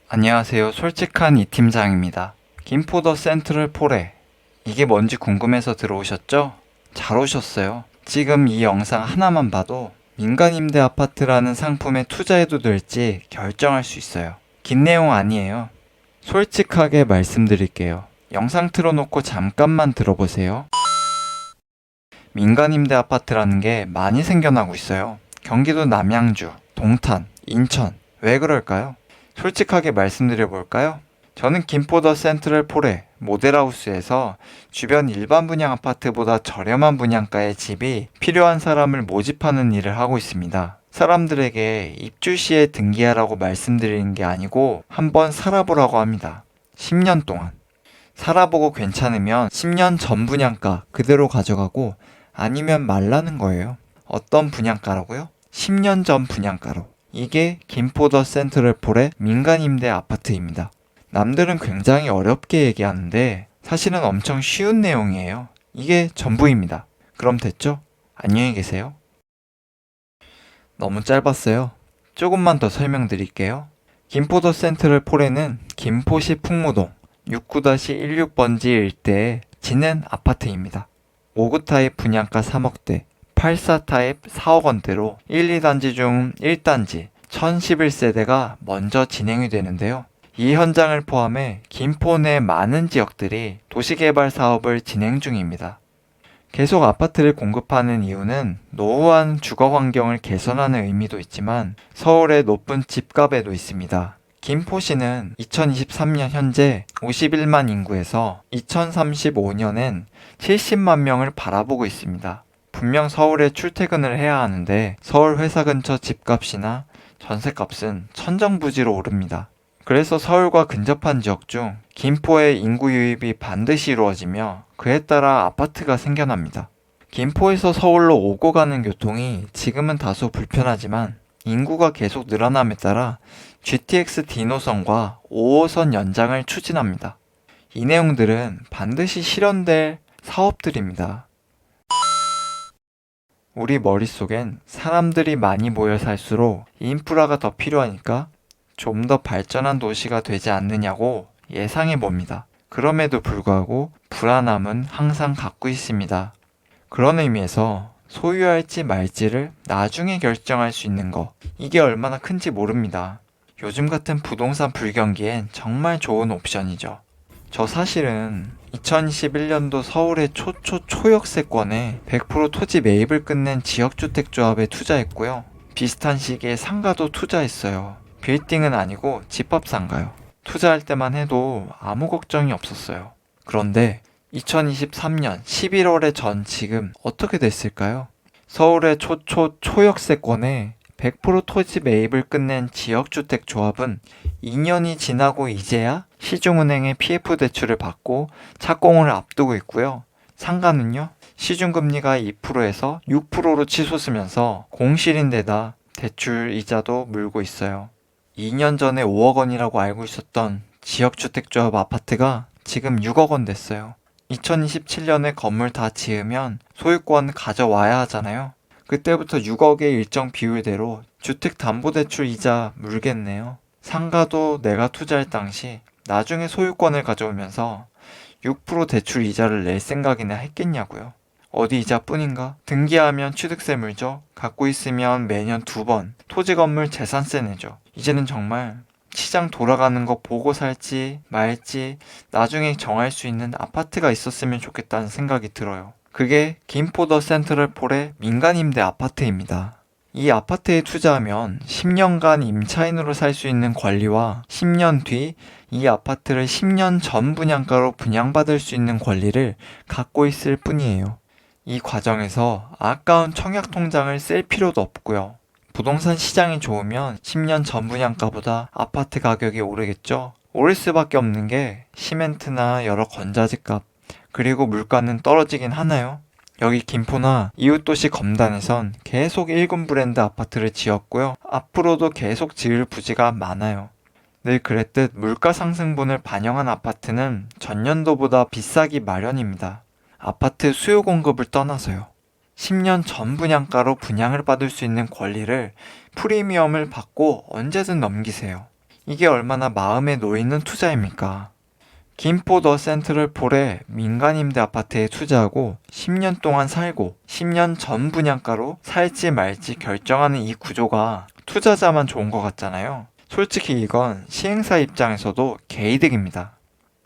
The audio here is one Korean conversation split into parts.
안녕하세요. 솔직한 이 팀장입니다. 김포더 센트럴 포레. 이게 뭔지 궁금해서 들어오셨죠? 잘 오셨어요. 지금 이 영상 하나만 봐도 민간임대 아파트라는 상품에 투자해도 될지 결정할 수 있어요. 긴 내용 아니에요. 솔직하게 말씀드릴게요. 영상 틀어놓고 잠깐만 들어보세요. 민간임대 아파트라는 게 많이 생겨나고 있어요. 경기도 남양주, 동탄, 인천. 왜 그럴까요? 솔직하게 말씀드려 볼까요? 저는 김포더 센트럴 포레 모델하우스에서 주변 일반 분양 아파트보다 저렴한 분양가의 집이 필요한 사람을 모집하는 일을 하고 있습니다. 사람들에게 입주 시에 등기하라고 말씀드리는 게 아니고 한번 살아보라고 합니다. 10년 동안. 살아보고 괜찮으면 10년 전 분양가 그대로 가져가고 아니면 말라는 거예요. 어떤 분양가라고요? 10년 전 분양가로. 이게 김포더 센트럴 폴의 민간임대 아파트입니다. 남들은 굉장히 어렵게 얘기하는데 사실은 엄청 쉬운 내용이에요. 이게 전부입니다. 그럼 됐죠? 안녕히 계세요. 너무 짧았어요. 조금만 더 설명드릴게요. 김포더 센트럴 폴에는 김포시 풍무동 69-16번지 일대에 지는 아파트입니다. 5구 타입 분양가 3억대, 84 타입 4억 원대로 1, 2단지 중 1단지 1011세대가 먼저 진행이 되는데요. 이 현장을 포함해 김포 내 많은 지역들이 도시개발 사업을 진행 중입니다. 계속 아파트를 공급하는 이유는 노후한 주거 환경을 개선하는 의미도 있지만 서울의 높은 집값에도 있습니다. 김포시는 2023년 현재 51만 인구에서 2035년엔 70만 명을 바라보고 있습니다. 분명 서울에 출퇴근을 해야 하는데 서울 회사 근처 집값이나 전셋값은 천정부지로 오릅니다. 그래서 서울과 근접한 지역 중 김포의 인구 유입이 반드시 이루어지며 그에 따라 아파트가 생겨납니다. 김포에서 서울로 오고 가는 교통이 지금은 다소 불편하지만 인구가 계속 늘어남에 따라 GTX D 노선과 5호선 연장을 추진합니다. 이 내용들은 반드시 실현될 사업들입니다. 우리 머릿속엔 사람들이 많이 모여 살수록 인프라가 더 필요하니까 좀 더 발전한 도시가 되지 않느냐고 예상해 봅니다. 그럼에도 불구하고 불안함은 항상 갖고 있습니다. 그런 의미에서 소유할지 말지를 나중에 결정할 수 있는 거, 이게 얼마나 큰지 모릅니다. 요즘 같은 부동산 불경기엔 정말 좋은 옵션이죠. 저 사실은 2021년도 서울의 초역세권에 100% 토지 매입을 끝낸 지역주택조합에 투자했고요. 비슷한 시기에 상가도 투자했어요. 빌딩은 아니고 집합상가요. 투자할 때만 해도 아무 걱정이 없었어요. 그런데 2023년 11월에 전 지금 어떻게 됐을까요? 서울의 초역세권에 100% 토지 매입을 끝낸 지역주택조합은 2년이 지나고 이제야 시중은행의 PF 대출을 받고 착공을 앞두고 있고요. 상가는요, 시중금리가 2%에서 6%로 치솟으면서 공실인데다 대출 이자도 물고 있어요. 2년 전에 5억 원이라고 알고 있었던 지역주택조합 아파트가 지금 6억 원 됐어요. 2027년에 건물 다 지으면 소유권 가져와야 하잖아요. 그때부터 6억의 일정 비율대로 주택담보대출 이자 물겠네요. 상가도 내가 투자할 당시 나중에 소유권을 가져오면서 6% 대출 이자를 낼 생각이나 했겠냐고요. 어디 이자뿐인가? 등기하면 취득세 물죠. 갖고 있으면 매년 2번 토지 건물 재산세 내죠. 이제는 정말 시장 돌아가는 거 보고 살지 말지 나중에 정할 수 있는 아파트가 있었으면 좋겠다는 생각이 들어요. 그게 김포더 센트럴 폴의 민간임대 아파트입니다. 이 아파트에 투자하면 10년간 임차인으로 살 수 있는 권리와 10년 뒤 이 아파트를 10년 전 분양가로 분양받을 수 있는 권리를 갖고 있을 뿐이에요. 이 과정에서 아까운 청약통장을 쓸 필요도 없고요. 부동산 시장이 좋으면 10년 전 분양가보다 아파트 가격이 오르겠죠. 오를 수밖에 없는 게 시멘트나 여러 건자재 값, 그리고 물가는 떨어지긴 하나요? 여기 김포나 이웃도시 검단에선 계속 1군 브랜드 아파트를 지었고요. 앞으로도 계속 지을 부지가 많아요. 늘 그랬듯 물가 상승분을 반영한 아파트는 전년도보다 비싸기 마련입니다. 아파트 수요 공급을 떠나서요. 10년 전 분양가로 분양을 받을 수 있는 권리를 프리미엄을 받고 언제든 넘기세요. 이게 얼마나 마음에 놓이는 투자입니까? 김포 더 센트럴폴에 민간 임대 아파트에 투자하고 10년 동안 살고 10년 전 분양가로 살지 말지 결정하는 이 구조가 투자자만 좋은 것 같잖아요. 솔직히 이건 시행사 입장에서도 개이득입니다.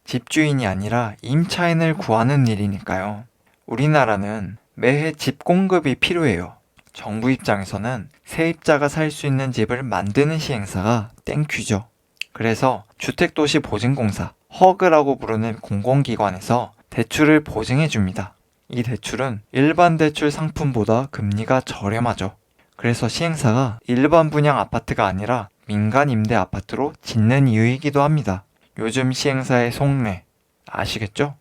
집주인이 아니라 임차인을 구하는 일이니까요. 우리나라는 매해 집 공급이 필요해요. 정부 입장에서는 세입자가 살 수 있는 집을 만드는 시행사가 땡큐죠. 그래서 주택도시보증공사, 허그라고 부르는 공공기관에서 대출을 보증해 줍니다. 이 대출은 일반 대출 상품보다 금리가 저렴하죠. 그래서 시행사가 일반 분양 아파트가 아니라 민간 임대 아파트로 짓는 이유이기도 합니다. 요즘 시행사의 속내 아시겠죠?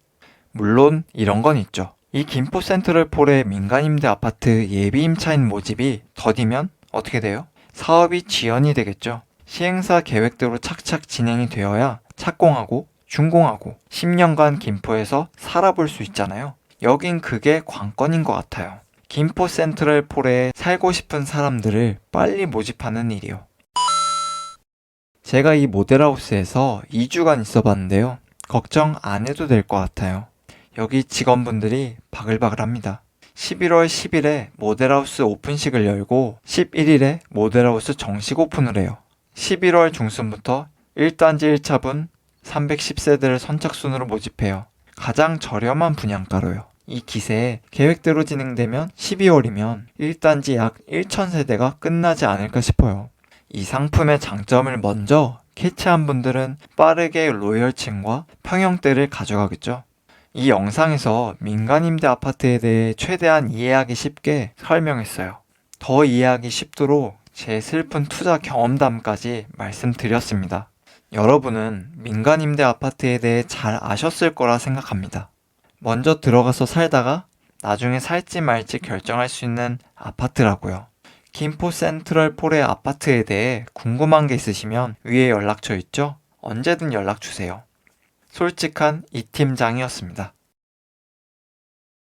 물론 이런 건 있죠. 이 김포 센트럴폴의 민간 임대 아파트 예비 임차인 모집이 더디면 어떻게 돼요? 사업이 지연이 되겠죠. 시행사 계획대로 착착 진행이 되어야 착공하고 준공하고 10년간 김포에서 살아볼 수 있잖아요. 여긴 그게 관건인 것 같아요. 김포 센트럴폴에 살고 싶은 사람들을 빨리 모집하는 일이요. 제가 이 모델하우스에서 2주간 있어봤는데요. 걱정 안 해도 될 것 같아요. 여기 직원분들이 바글바글합니다. 11월 10일에 모델하우스 오픈식을 열고 11일에 모델하우스 정식 오픈을 해요. 11월 중순부터 1단지 1차분 310세대를 선착순으로 모집해요. 가장 저렴한 분양가로요. 이 기세에 계획대로 진행되면 12월이면 1단지 약 1,000세대가 끝나지 않을까 싶어요. 이 상품의 장점을 먼저 캐치한 분들은 빠르게 로열층과 평형대를 가져가겠죠. 이 영상에서 민간 임대 아파트에 대해 최대한 이해하기 쉽게 설명했어요. 더 이해하기 쉽도록 제 슬픈 투자 경험담까지 말씀드렸습니다. 여러분은 민간 임대 아파트에 대해 잘 아셨을 거라 생각합니다. 먼저 들어가서 살다가 나중에 살지 말지 결정할 수 있는 아파트라고요. 김포 센트럴폴의 아파트에 대해 궁금한 게 있으시면 위에 연락처 있죠? 언제든 연락 주세요. 솔직한 이 팀장이었습니다.